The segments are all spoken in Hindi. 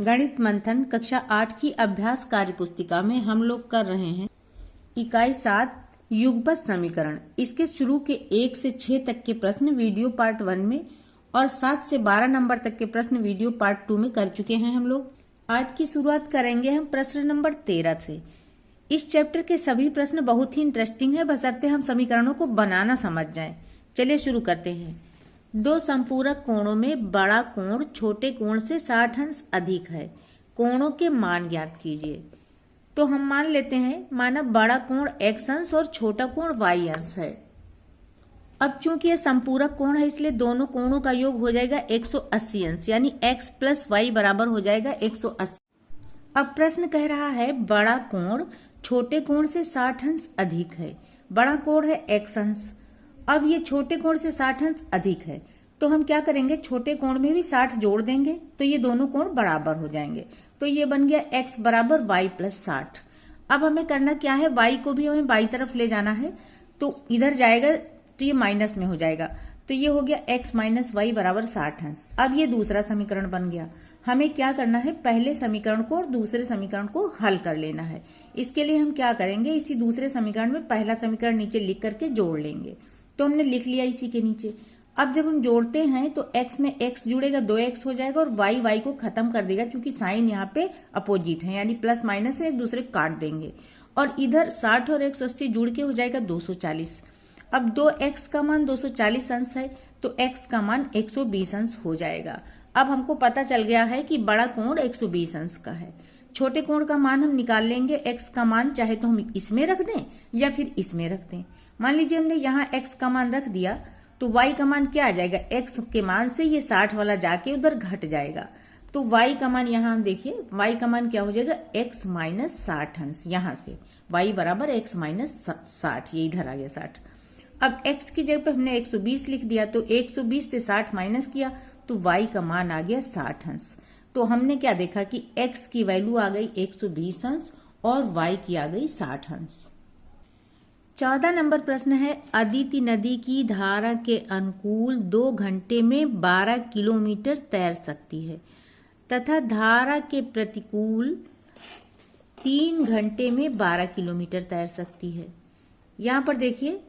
गणित मंथन कक्षा 8 की अभ्यास कार्य पुस्तिका में हम लोग कर रहे हैं इकाई 7 युगपत समीकरण। इसके शुरू के 1 से 6 तक के प्रश्न वीडियो पार्ट 1 में और 7 से 12 नंबर तक के प्रश्न वीडियो पार्ट 2 में कर चुके हैं हम लोग। आज की शुरुआत करेंगे हम प्रश्न नंबर 13 से। इस चैप्टर के सभी प्रश्न बहुत ही इंटरेस्टिंग है, बशर्ते हम समीकरणों को बनाना समझ जाएं। चलिए शुरू करते हैं। दो संपूरक कोणों में बड़ा कोण छोटे कोण से 60 अंश अधिक है। कोणों के मान ज्ञात कीजिए। तो हम मान लेते हैं, माना बड़ा कोण x अंश और छोटा कोण y अंश है। अब चूंकि यह संपूरक कोण है इसलिए दोनों कोणों का योग हो जाएगा 180 अंश, यानी x प्लस y बराबर हो जाएगा 180। अब प्रश्न कह रहा है बड़ा कोण छोटे कोण से 60 अंश अधिक है। बड़ा कोण है x अंश, अब ये छोटे कोण से 60 अंश अधिक है, तो हम क्या करेंगे, छोटे कोण में भी 60 जोड़ देंगे तो ये दोनों कोण बराबर हो जाएंगे। तो ये बन गया x बराबर y प्लस 60। अब हमें करना क्या है, y को भी हमें बाई तरफ ले जाना है, तो इधर जाएगा तो ये माइनस में हो जाएगा, तो ये हो गया x माइनस वाई बराबर 60 अंश। अब ये दूसरा समीकरण बन गया। हमें क्या करना है, पहले समीकरण को और दूसरे समीकरण को हल कर लेना है। इसके लिए हम क्या करेंगे, इसी दूसरे समीकरण में पहला समीकरण नीचे लिख करके जोड़ लेंगे। तो हमने लिख लिया इसी के नीचे। अब जब हम जोड़ते हैं तो x में x जुड़ेगा 2x हो जाएगा और y को खत्म कर देगा, क्योंकि साइन यहाँ पे अपोजिट है, यानी प्लस माइनस से एक दूसरे काट देंगे। और इधर 60 और 180 जुड़ के हो जाएगा 240। अब 2x का मान 240 अंश है तो x का मान 120 अंश हो जाएगा। अब हमको पता चल गया है कि बड़ा कोण 120 अंश का है। छोटे कोण का मान हम निकाल लेंगे। x का मान चाहे तो हम इसमें रख दें या फिर इसमें रख दें। मान लीजिए हमने यहाँ x का मान रख दिया तो y का मान क्या आ जाएगा, x के मान से ये 60 वाला जाके उधर घट जाएगा। तो y का मान यहाँ हम देखिए, y का मान क्या हो जाएगा, x माइनस 60 अंश। यहाँ से y बराबर x माइनस 60, ये इधर आ गया 60। अब x की जगह पे हमने 120 लिख दिया, तो 120 से 60 माइनस किया तो y का मान आ गया 60 अंश। तो हमने क्या देखा कि x की वैल्यू आ गई 120 अंश और y की आ गई 60 अंश। 14 नंबर प्रश्न है, अदिति नदी की धारा के अनुकूल 2 घंटे में 12 किलोमीटर तैर सकती है तथा धारा के प्रतिकूल 3 घंटे में 12 किलोमीटर तैर सकती है। यहाँ पर देखिए,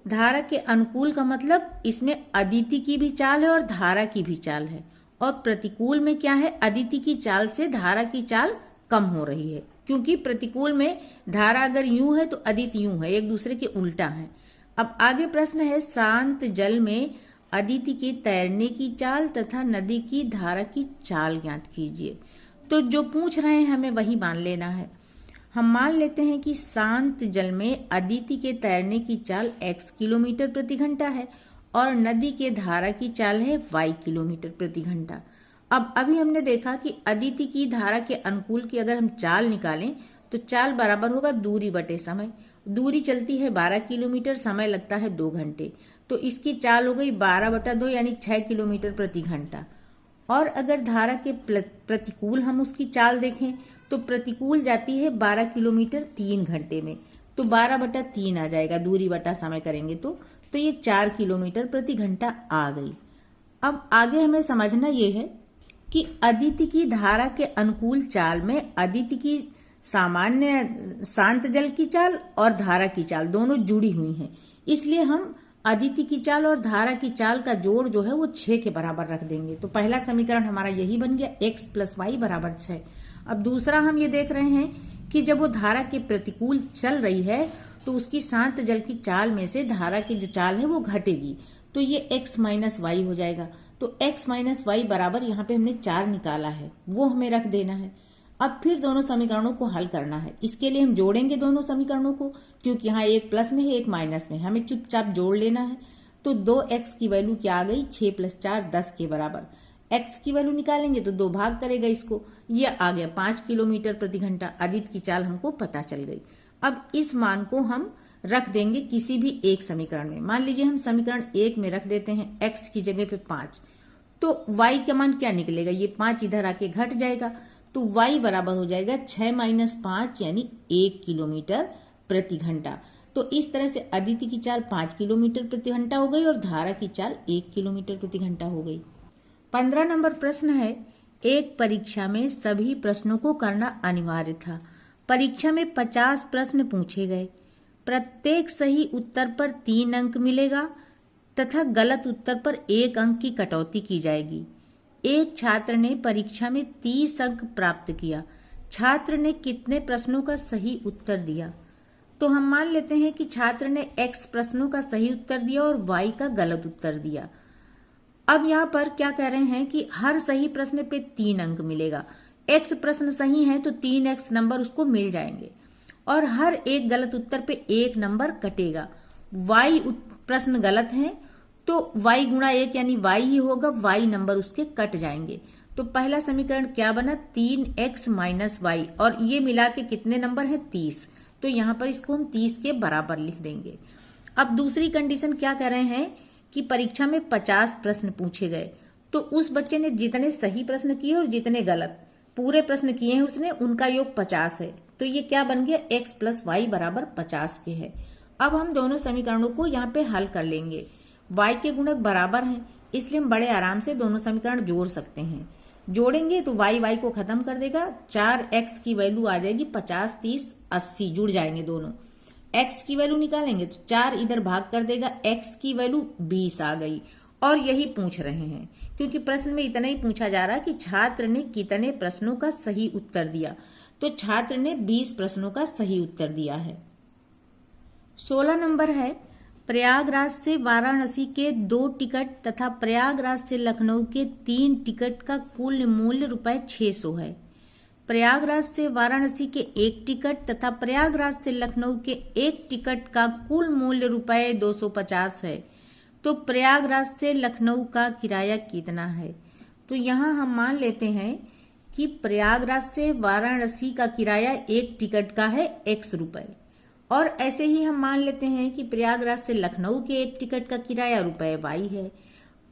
धारा के अनुकूल का मतलब इसमें अदिति की भी चाल है और धारा की भी चाल है, और प्रतिकूल में क्या है, अदिति की चाल से धारा की चाल कम हो रही है, क्योंकि प्रतिकूल में धारा अगर यूं है तो अदिति यूं है, एक दूसरे के उल्टा है। अब आगे प्रश्न है, शांत जल में अदिति की तैरने की चाल तथा नदी की धारा की चाल ज्ञात कीजिए। तो जो पूछ रहे हैं हमें वही मान लेना है। हम मान लेते हैं कि शांत जल में अदिति के तैरने की चाल x किलोमीटर प्रति घंटा है और नदी के धारा की चाल है y किलोमीटर प्रति घंटा। अब अभी हमने देखा कि अदिति की धारा के अनुकूल की अगर हम चाल निकालें तो चाल बराबर होगा दूरी बटे समय। दूरी चलती है 12 किलोमीटर, समय लगता है 2 घंटे, तो इसकी चाल हो गई 12/2 यानी 6 किलोमीटर प्रति घंटा। और अगर धारा के प्रतिकूल हम उसकी चाल देखें तो प्रतिकूल जाती है 12 किलोमीटर 3 घंटे में, तो 12/3 आ जाएगा, दूरी बटा समय करेंगे तो ये 4 किलोमीटर प्रति घंटा आ गई। अब आगे हमें समझना ये है कि अदिति की धारा के अनुकूल चाल में अदिति की सामान्य शांत जल की चाल और धारा की चाल दोनों जुड़ी हुई हैं, इसलिए हम अदिति की चाल और धारा की चाल का जोड़ जो है वो 6 के बराबर रख देंगे। तो पहला समीकरण हमारा यही बन गया, x प्लस वाई बराबर 6। अब दूसरा हम ये देख रहे हैं कि जब वो धारा के प्रतिकूल चल रही है तो उसकी शांत जल की चाल में से धारा की जो चाल है वो घटेगी, तो ये x माइनस वाई हो जाएगा। तो x माइनस वाई बराबर यहाँ पे हमने 4 निकाला है, वो हमें रख देना है। अब फिर दोनों समीकरणों को हल करना है। इसके लिए हम जोड़ेंगे दोनों समीकरणों को, क्योंकि यहाँ एक प्लस में है एक माइनस में, हमें चुपचाप जोड़ लेना है। तो 2x की वैल्यू क्या आ गई, 6 + 4 10 के बराबर। x की वैल्यू निकालेंगे तो 2 भाग करेगा इसको, ये आ गया 5 किलोमीटर प्रति घंटा। अदिति की चाल हमको पता चल गई। अब इस मान को हम रख देंगे किसी भी एक समीकरण में। मान लीजिए हम समीकरण 1 में रख देते हैं x की जगह पे 5, तो y का मान क्या निकलेगा, ये 5 इधर आके घट जाएगा, तो y बराबर हो जाएगा 6 - 5 यानी 1 किलोमीटर प्रति घंटा। तो इस तरह से अदिति की चाल 5 किलोमीटर प्रति घंटा हो गई और धारा की चाल 1 किलोमीटर प्रति घंटा हो गई। 15 नंबर प्रश्न है, एक परीक्षा में सभी प्रश्नों को करना अनिवार्य था। परीक्षा में 50 प्रश्न पूछे गए। प्रत्येक सही उत्तर पर 3 अंक मिलेगा तथा गलत उत्तर पर 1 अंक की कटौती की जाएगी। एक छात्र ने परीक्षा में 30 अंक प्राप्त किया। छात्र ने कितने प्रश्नों का सही उत्तर दिया? तो हम मान लेते हैं कि छात्र ने x प्रश्नों का सही उत्तर दिया और y का गलत उत्तर दिया। अब यहाँ पर क्या कह रहे हैं कि हर सही प्रश्न पे 3 अंक मिलेगा। x प्रश्न सही है तो 3x नंबर उसको मिल जाएंगे और हर एक गलत उत्तर पे 1 नंबर कटेगा। y प्रश्न गलत है तो y गुणा 1 यानी y ही होगा, y नंबर उसके कट जाएंगे। तो पहला समीकरण क्या बना? 3x माइनस वाई, और ये मिला के कितने नंबर है? 30। तो यहाँ पर इसको हम 30 के बराबर लिख देंगे। अब दूसरी कंडीशन क्या कह रहे हैं कि परीक्षा में 50 प्रश्न पूछे गए, तो उस बच्चे ने जितने सही प्रश्न किए और जितने गलत पूरे प्रश्न किए हैं उसने, उनका योग 50 है। तो ये क्या बन गया? x प्लस वाई बराबर 50 के है। अब हम दोनों समीकरणों को यहाँ पे हल कर लेंगे। y के गुणक बराबर हैं, इसलिए हम बड़े आराम से दोनों समीकरण जोड़ सकते हैं। जोड़ेंगे तो y को खत्म कर देगा। 4x की वैल्यू आ जाएगी 50, 30, 80 जुड़ जाएंगे दोनों। x की वैल्यू निकालेंगे तो 4 इधर भाग कर देगा, x की वैल्यू 20 आ गई। और यही पूछ रहे हैं क्योंकि प्रश्न में इतना ही पूछा जा रहा है कि छात्र ने कितने प्रश्नों का सही उत्तर दिया। तो छात्र ने 20 प्रश्नों का सही उत्तर दिया है। 16 नंबर है, प्रयागराज से वाराणसी के 2 टिकट तथा प्रयागराज से लखनऊ के 3 टिकट का कुल मूल्य ₹600 है। प्रयागराज से वाराणसी के 1 टिकट तथा प्रयागराज से लखनऊ के 1 टिकट का कुल मूल्य ₹250 है। तो प्रयागराज से लखनऊ का किराया कितना है? तो यहाँ हम मान लेते हैं कि प्रयागराज से वाराणसी का किराया 1 टिकट का है x रुपए, और ऐसे ही हम मान लेते हैं कि प्रयागराज से लखनऊ के 1 टिकट का किराया ₹y है।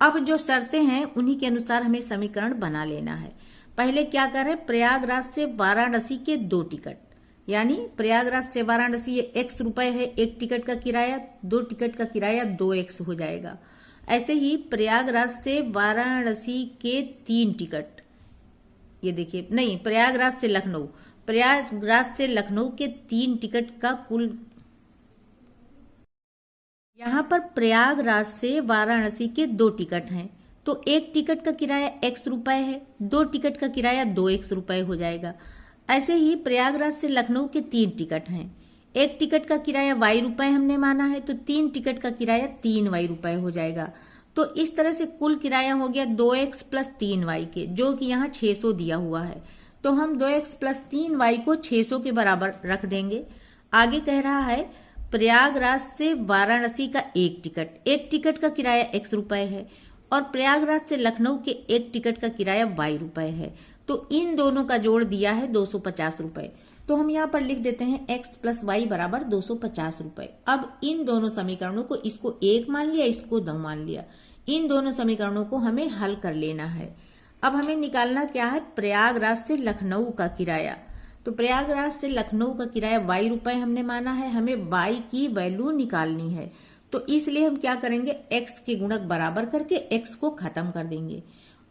अब जो शर्तें हैं उन्हीं के अनुसार हमें समीकरण बना लेना है। पहले क्या करें? प्रयागराज से वाराणसी के 2 टिकट, यानी प्रयागराज से वाराणसी ये x रुपए है 1 टिकट का किराया, 2 टिकट का किराया 2x हो जाएगा। ऐसे ही प्रयागराज से वाराणसी के 3 टिकट, ये देखिए, नहीं, प्रयागराज से लखनऊ के 3 टिकट का कुल, यहाँ पर प्रयागराज से वाराणसी के 2 टिकट हैं तो 1 टिकट का किराया x रुपए है, 2 टिकट का किराया 2x रुपए हो जाएगा। ऐसे ही प्रयागराज से लखनऊ के 3 टिकट हैं, 1 टिकट का किराया y रुपए हमने माना है तो 3 टिकट का किराया 3y रुपए हो जाएगा। तो इस तरह से कुल किराया हो गया 2x प्लस 3y के, जो कि यहाँ 600 दिया हुआ है। तो हम 2x प्लस 3y को 600 के बराबर रख देंगे। आगे कह रहा है प्रयागराज से वाराणसी का 1 टिकट का किराया x रुपए है और प्रयागराज से लखनऊ के 1 टिकट का किराया y रुपए है। तो इन दोनों का जोड़ दिया है 250 रुपए। तो हम यहाँ पर लिख देते हैं x प्लस वाई बराबर 250 रुपए। अब इन दोनों समीकरणों को, इसको 1 मान लिया, इसको 2 मान लिया, इन दोनों समीकरणों को हमें हल कर लेना है। अब हमें निकालना क्या है? प्रयागराज से लखनऊ का किराया। तो प्रयागराज से लखनऊ का किराया y रुपए हमने माना है, हमें y की वैल्यू निकालनी है। तो इसलिए हम क्या करेंगे? x के गुणक बराबर करके x को खत्म कर देंगे।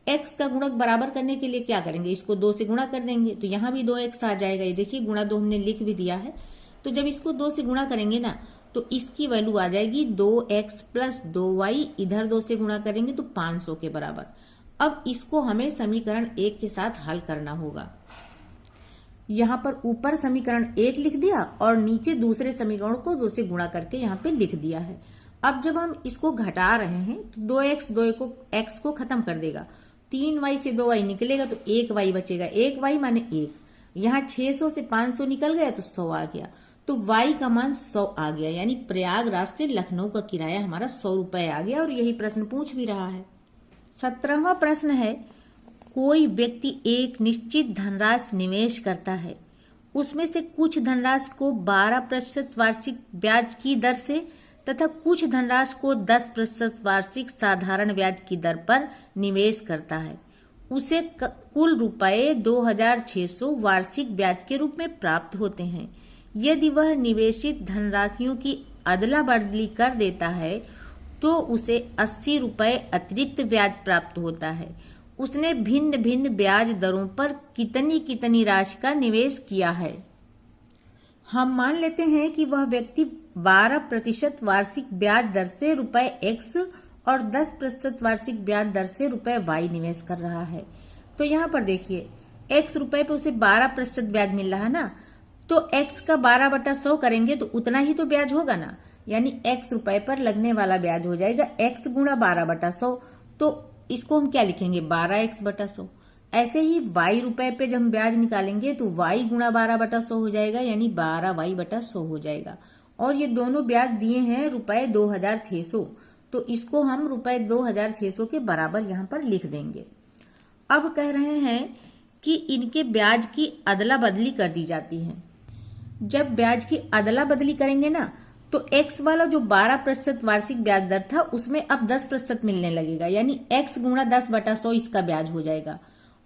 x का गुणक बराबर करने के लिए क्या करेंगे? इसको 2 से गुणा कर देंगे तो यहाँ भी 2x आ जाएगा। ये देखिए गुणा 2 हमने लिख भी दिया है। तो जब इसको 2 से गुणा करेंगे ना तो इसकी वैल्यू आ जाएगी 2x प्लस 2y, इधर 2 से गुणा करेंगे तो 500 के बराबर। अब इसको हमें समीकरण 1 के साथ हल करना होगा। यहाँ पर ऊपर समीकरण 1 लिख दिया और नीचे दूसरे समीकरण को 2 से गुणा करके यहाँ पे लिख दिया है। अब जब हम इसको घटा रहे हैं तो 2x 2x को खत्म कर देगा, 3y से 2y निकलेगा तो 1y बचेगा, 1y माने 1। यहाँ 600 से 500 निकल गया तो 100 आ गया, तो y का मान 100 आ गया। यानी प्रयागराज से लखनऊ का किराया हमारा 100 रुपए आ गया और यही प्रश्न पूछ भी रहा है। 17वां प्रश्न है, कोई व्यक्ति एक निश्चित धनराशि निवेश करता है, उसमें से कुछ धनराशि को 12% वार्षिक ब्याज की दर से तथा कुछ धनराशि को 10% वार्षिक साधारण ब्याज की दर पर निवेश करता है। उसे कुल रुपए 2600 वार्षिक ब्याज के रूप में प्राप्त होते हैं। यदि वह निवेशित धनराशियों की अदला बदली कर देता है तो उसे 80 रुपए अतिरिक्त ब्याज प्राप्त होता है। उसने भिन्न भिन्न ब्याज दरों पर कितनी कितनी राशि का निवेश किया है। हम मान लेते हैं कि वह व्यक्ति 12% वार्षिक ब्याज दर से रुपए X और 10% वार्षिक ब्याज दर से रुपए Y निवेश कर रहा है। तो यहाँ पर देखिए X रुपए पे उसे 12% ब्याज मिल रहा है ना, तो X का 12/100 करेंगे तो उतना ही तो ब्याज होगा ना, यानी X रुपए पर लगने वाला ब्याज हो जाएगा X गुणा 12/100। तो इसको हम क्या लिखेंगे 12X/100। ऐसे ही Y रुपए पे जब हम ब्याज निकालेंगे तो Y गुणा 12/100 हो जाएगा, यानी 12Y/100 हो जाएगा। और ये दोनों ब्याज दिए हैं रुपए 2600, तो इसको हम रुपए 2600 के बराबर यहाँ पर लिख देंगे। अब कह रहे हैं कि इनके ब्याज की अदला बदली कर दी जाती है। जब ब्याज की अदला बदली करेंगे ना, तो X वाला जो 12% वार्षिक ब्याज दर था उसमें अब 10% मिलने लगेगा, यानी X गुणा 10/100 इसका ब्याज हो जाएगा।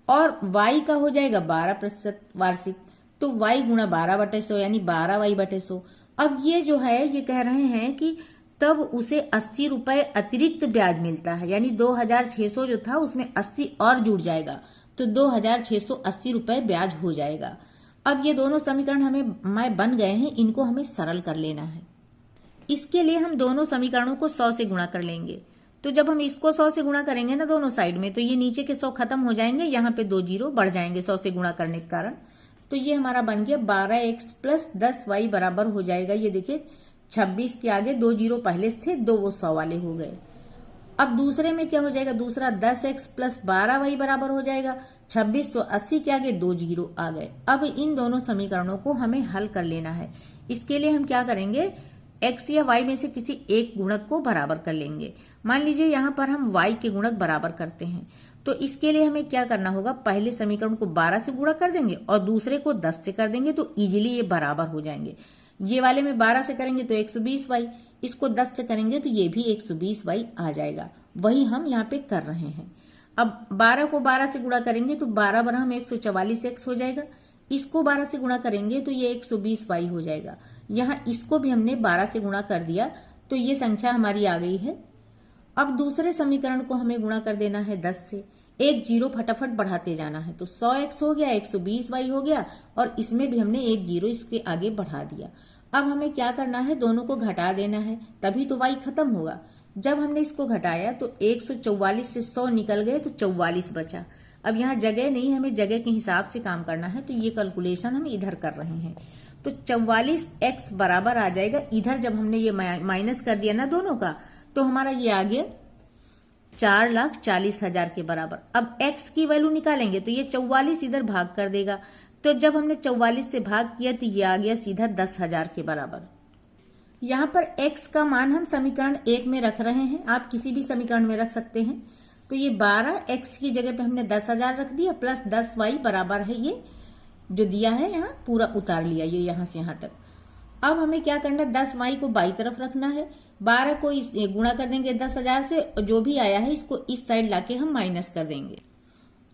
और Y का हो जाएगा 12% वार्षिक, तो Y गुणा 12/100 यानी 12Y/100। अब ये जो है ये कह रहे हैं कि तब उसे 80 रुपए अतिरिक्त ब्याज मिलता है, यानी 2600 जो था उसमें 80 और जुड़ जाएगा, तो 2680 रुपए ब्याज हो जाएगा। अब ये दोनों समीकरण हमें बन गए हैं, इनको हमें सरल कर लेना है। इसके लिए हम दोनों समीकरणों को 100 से गुणा कर लेंगे। तो जब हम इसको 100 से गुणा करेंगे ना दोनों साइड में, तो ये नीचे के 100 खत्म हो जाएंगे, यहाँ पे 2 जीरो बढ़ जाएंगे 100 से गुणा करने के कारण। तो ये हमारा बन गया 12X प्लस 10Y बराबर हो जाएगा। ये देखिए 26 के आगे 2 जीरो पहले थे, 2 वो 100 वाले हो गए। अब दूसरे में क्या हो जाएगा, दूसरा 10X प्लस 12Y बराबर हो जाएगा। 26 तो 80 के आगे 2 जीरो आ गए। अब इन दोनों समीकरणों को हमें हल कर लेना है। इसके लिए हम क्या करेंगे, X या Y में से किसी एक गुणक को बराबर कर लेंगे। मान लीजिए यहाँ पर हम Y के गुणक बराबर करते हैं, तो इसके लिए हमें क्या करना होगा, पहले समीकरण को 12 से गुणा कर देंगे और दूसरे को 10 से कर देंगे, तो इजीली ये बराबर हो जाएंगे। ये वाले में 12 से करेंगे तो 120Y, इसको 10 से करेंगे तो ये भी 120Y आ जाएगा। वही हम यहाँ पे कर रहे हैं। अब 12 को 12 से गुणा करेंगे तो 12 बराबर 144X हो जाएगा। इसको 12 से गुणा करेंगे तो ये 120Y हो जाएगा। यहाँ इसको भी हमने 12 से गुणा कर दिया, तो ये संख्या हमारी आ गई है। अब दूसरे समीकरण को हमें गुणा कर देना है 10 से। एक जीरो फटाफट बढ़ाते जाना है, तो 100X हो गया, 120Y हो गया, और इसमें भी हमने एक जीरो इसके आगे बढ़ा दिया। अब हमें क्या करना है, दोनों को घटा देना है, तभी तो Y खत्म होगा। जब हमने इसको घटाया तो 144 से 100 निकल गए तो 44 बचा। अब यहाँ जगह नहीं, हमें जगह के हिसाब से काम करना है, तो ये कैलकुलेशन हम इधर कर रहे हैं। तो 44X बराबर आ जाएगा, इधर जब हमने ये माइनस कर दिया ना दोनों का, तो हमारा ये आ गया 4,40,000 के बराबर। अब X की वैल्यू निकालेंगे तो ये 44 इधर भाग कर देगा, तो जब हमने 44 से भाग किया तो ये आ गया सीधा 10,000 के बराबर। यहाँ पर X का मान हम समीकरण 1 में रख रहे हैं, आप किसी भी समीकरण में रख सकते हैं। तो ये 12X की जगह पे हमने 10,000 रख दिया, प्लस 10Y बराबर है ये जो दिया है, यहाँ पूरा उतार लिया ये यहाँ से यहाँ तक। अब हमें क्या करना है, 10Y को बाई तरफ रखना है, 12 को इस गुणा कर देंगे 10,000 से, जो भी आया है इसको इस साइड लाके हम माइनस कर देंगे।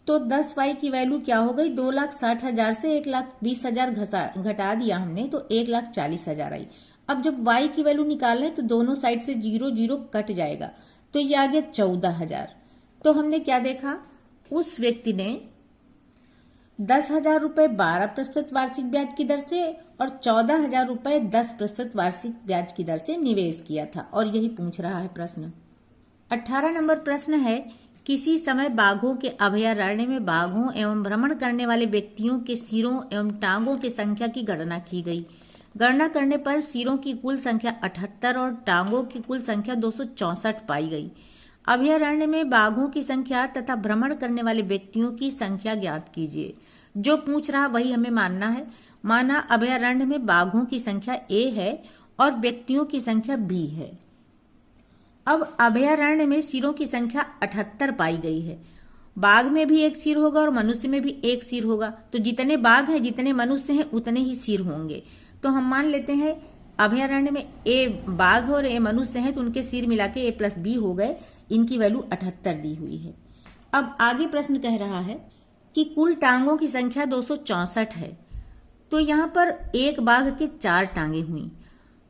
तो 10Y की वैल्यू क्या हो गई, 2,60,000 से 1,20,000 घटा दिया हमने, तो 1,40,000 आई। अब जब Y की वैल्यू निकाल रहे हैं तो दोनों साइड से 0 0 कट जाएगा, तो ये आ गया 14,000। तो हमने क्या देखा, उस व्यक्ति ने 10,000 रुपए 12% वार्षिक ब्याज की दर से और 14,000 रुपए 10% वार्षिक ब्याज की दर से निवेश किया था, और यही पूछ रहा है प्रश्न। 18 नंबर प्रश्न है, किसी समय बाघों के अभयारण्य में बाघों एवं भ्रमण करने वाले व्यक्तियों के सिरों एवं टांगों की संख्या की गणना की गई। गणना करने पर सिरों की कुल संख्या 78 और टांगों की कुल संख्या 264 पाई गई। अभयारण्य में बाघों की संख्या तथा भ्रमण करने वाले व्यक्तियों की संख्या ज्ञात कीजिए। जो पूछ रहा वही हमें मानना है। माना अभयारण्य में बाघों की संख्या A है और व्यक्तियों की संख्या B है। अब अभयारण्य में सिरों की संख्या 78 पाई गई है। बाघ में भी एक सिर होगा और मनुष्य में भी एक सिर होगा, तो जितने बाघ हैं जितने मनुष्य हैं उतने ही सिर होंगे। तो हम मान लेते हैं अभयारण्य में A बाघ और A मनुष्य हैं, तो उनके सिर मिला के A प्लस B हो गए। इनकी वैल्यू 78 दी हुई है। अब आगे प्रश्न कह रहा है कि कुल टांगों की संख्या 264 है, तो यहाँ पर एक बाघ के 4 टांगे हुई,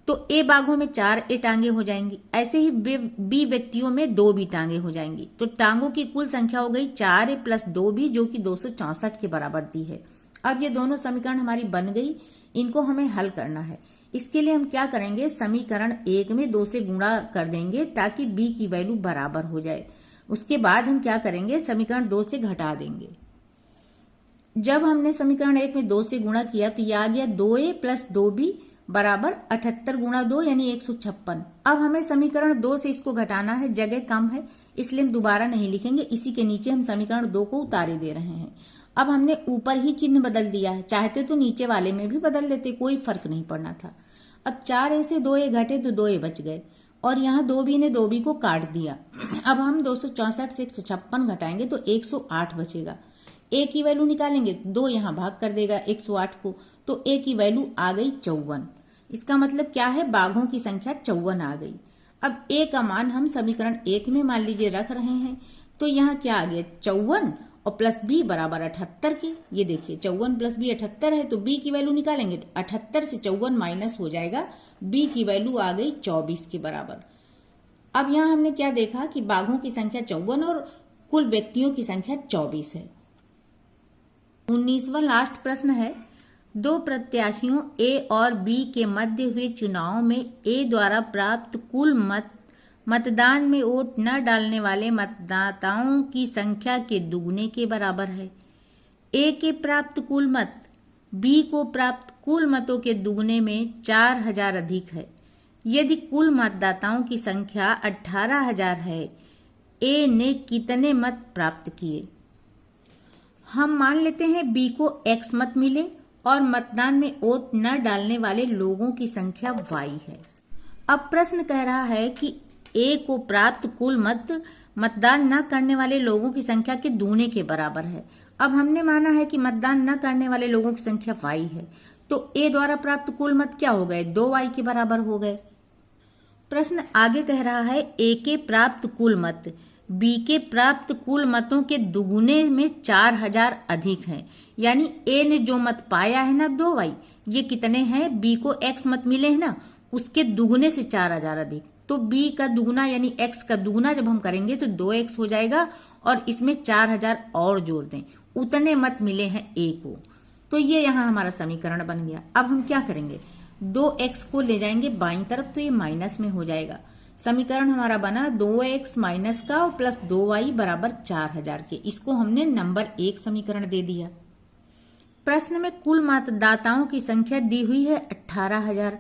तो ए बाघों में 4 ए टांगे हो जाएंगी। ऐसे ही बी व्यक्तियों में 2 बी टांगे हो जाएंगी। तो टांगों की कुल संख्या हो गई 4 ए प्लस 2 बी, जो कि 264 के बराबर दी है। अब ये दोनों समीकरण हमारी बन गई, इनको हमें हल करना है। इसके लिए हम क्या करेंगे, समीकरण 1 में 2 से गुणा कर देंगे ताकि बी की वैल्यू बराबर हो जाए। उसके बाद हम क्या करेंगे, समीकरण 2 से घटा देंगे। जब हमने समीकरण 1 में 2 से गुणा किया तो यह आ गया 2a प्लस 2b बराबर 78 गुणा 2 यानी 156। अब हमें समीकरण 2 से इसको घटाना है, जगह कम है इसलिए हम दोबारा नहीं लिखेंगे। इसी के नीचे हम समीकरण 2 को उतारे दे रहे हैं। अब हमने ऊपर ही चिन्ह बदल दिया है, चाहते तो नीचे वाले में भी बदल लेते, कोई फर्क नहीं पड़ना था। अब 4a से 2a घटे तो 2a बच गए और यहाँ 2b ने 2b को काट दिया। अब हम 264 से 156 घटाएंगे तो 108 बचेगा। a की वैल्यू निकालेंगे, 2 यहाँ भाग कर देगा 108 को, तो a की वैल्यू आ गई 54। इसका मतलब क्या है, बाघों की संख्या 54 आ गई। अब a का मान हम समीकरण 1 में मान लीजिए रख रहे हैं, तो यहाँ क्या आ गया 54 और प्लस b बराबर 78 के। ये देखिए 54 प्लस b 78 है, तो b की वैल्यू निकालेंगे, 78 से 54 माइनस हो जाएगा, b की वैल्यू आ गई 24 के बराबर। अब यहाँ हमने क्या देखा कि बाघों की संख्या 54 और कुल व्यक्तियों की संख्या 24 है। 19वां लास्ट प्रश्न है, 2 प्रत्याशियों ए और बी के मध्य हुए चुनाव में ए द्वारा प्राप्त कुल मतदान में वोट न डालने वाले मतदाताओं की संख्या के दुगने के बराबर है। ए के प्राप्त कुल मत बी को प्राप्त कुल मतों के दुगने में 4000 अधिक है। यदि कुल मतदाताओं की संख्या 18000 है, ए ने कितने मत प्राप्त किए। हम मान लेते हैं बी को x मत मिले और मतदान में वोट न डालने वाले लोगों की संख्या y है। अब प्रश्न कह रहा है कि a को प्राप्त कुल मतदान न करने वाले लोगों की संख्या के दूने के बराबर है। अब हमने माना है कि मतदान न करने वाले लोगों की संख्या y है, तो a द्वारा प्राप्त कुल मत क्या हो गए, 2y के बराबर हो गए। प्रश्न आगे कह रहा है a के प्राप्त कुल मत बी के प्राप्त कुल मतों के दुगुने में 4000 अधिक हैं। यानी ए ने जो मत पाया है ना 2y, ये कितने हैं, बी को x मत मिले हैं ना, उसके दुगुने से 4000 अधिक। तो b का दुगुना यानी x का दुगुना जब हम करेंगे तो 2x हो जाएगा और इसमें 4000 और जोड़ दें, उतने मत मिले हैं a को। तो ये यहाँ हमारा समीकरण बन गया। अब हम क्या करेंगे, 2x को ले जाएंगे बाईं तरफ तो ये माइनस में हो जाएगा। समीकरण हमारा बना 2x माइनस का और प्लस 2y बराबर 4000 के। इसको हमने नंबर 1 समीकरण दे दिया। प्रश्न में कुल मतदाताओं की संख्या दी हुई है 18000।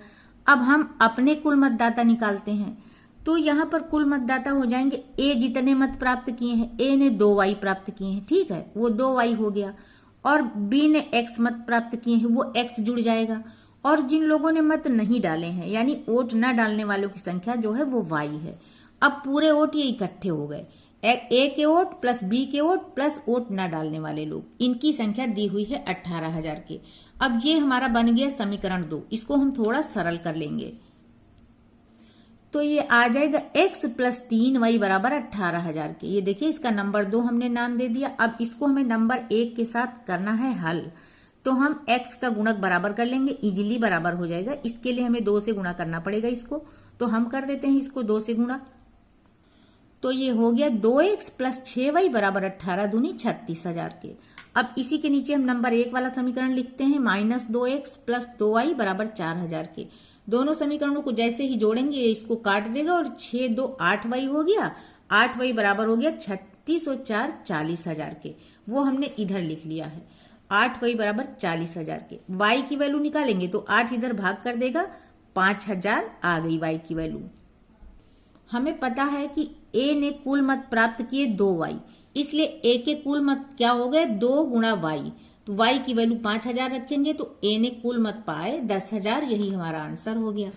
अब हम अपने कुल मतदाता निकालते हैं, तो यहाँ पर कुल मतदाता हो जाएंगे a जितने मत प्राप्त किए हैं, a ने 2y प्राप्त किए हैं, ठीक है, वो 2y हो गया, और b ने x मत प्राप्त किए हैं, वो x जुड़ जाएगा, और जिन लोगों ने मत नहीं डाले हैं यानी वोट न डालने वालों की संख्या जो है वो y है। अब पूरे वोट ये इकट्ठे हो गए, ए के वोट प्लस बी के वोट प्लस वोट न डालने वाले लोग, इनकी संख्या दी हुई है 18000 के। अब ये हमारा बन गया समीकरण 2। इसको हम थोड़ा सरल कर लेंगे तो ये आ जाएगा x प्लस 3y बराबर 18000 के। ये देखिए इसका नंबर 2 हमने नाम दे दिया। अब इसको हमें नंबर 1 के साथ करना है हल, तो हम x का गुणक बराबर कर लेंगे, इजीली बराबर हो जाएगा। इसके लिए हमें 2 से गुणा करना पड़ेगा इसको, तो हम कर देते हैं इसको 2 से गुणा। तो ये हो गया 2x प्लस 6y बराबर 18 दूनी 36000 के। अब इसी के नीचे हम नंबर 1 वाला समीकरण लिखते हैं, माइनस 2x प्लस 2y बराबर 4000 के। दोनों समीकरणों को जैसे ही जोड़ेंगे इसको काट देगा और 6 2 8y हो गया, 8y बराबर हो गया 36 और 4 40000 के। वो हमने इधर लिख लिया है, 8y बराबर 40000 के। y की वैल्यू निकालेंगे तो 8 इधर भाग कर देगा, 5000 आ गई y की वैल्यू। हमें पता है कि a ने कुल मत प्राप्त किए 2y, इसलिए a के कुल मत क्या हो गए 2 गुणा y, तो y की वैल्यू 5000 रखेंगे तो a ने कुल मत पाए 10000। यही हमारा आंसर हो गया।